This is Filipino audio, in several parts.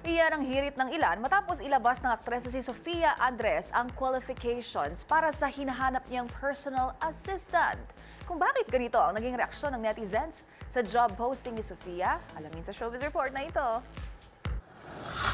Iyan ang hirit ng ilan matapos ilabas ng aktres na si Sofia Andres ang qualifications para sa hinahanap niyang personal assistant. Kung bakit ganito ang naging reaksyon ng netizens sa job posting ni Sofia, alamin sa Showbiz Report na ito.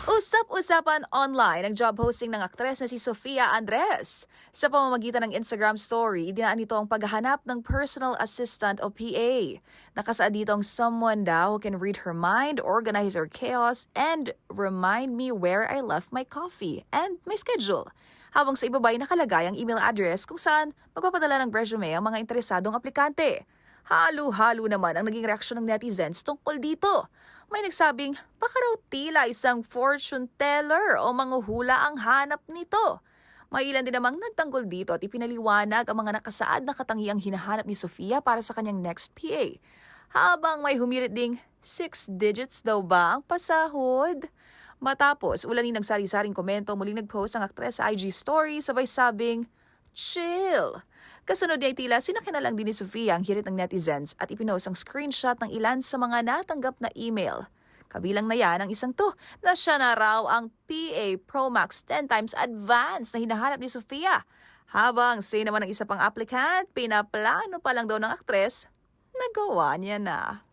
Usap-usapan online ang job posting ng aktres na si Sofia Andres. Sa pamamagitan ng Instagram story, dinaan nito ang paghahanap ng personal assistant o PA. Nakasaad dito ang someone daw who can read her mind, organize her chaos, and remind me where I left my coffee and my schedule. Habang sa ibaba ay nakalagay ang email address kung saan magpapadala ng resume ang mga interesadong aplikante. Halo-halo naman ang naging reaksyon ng netizens tungkol dito. May nagsabing baka raw tila isang fortune teller o manghuhula ang hanap nito. May ilan din namang nagtanggol dito at ipinaliwanag ang mga nakasaad na katangiang hinahanap ni Sofia para sa kanyang next PA. Habang may humirit ding 6 digits daw ba ang pasahod? Matapos, ulaning nagsari-saring komento, muling nag-post ang aktres sa IG story sabay sabing, "Chill!" Kasunod niya ay tila sinakyan din ni Sofia ang hirit ng netizens at ipinost ang screenshot ng ilan sa mga natanggap na email. Kabilang na yan ang isang to na siya na raw ang PA Pro Max 10 times advance na hinahanap ni Sofia. Habang say naman ng isa pang applicant, pinaplano pa lang daw ng aktres, nagawa niya na.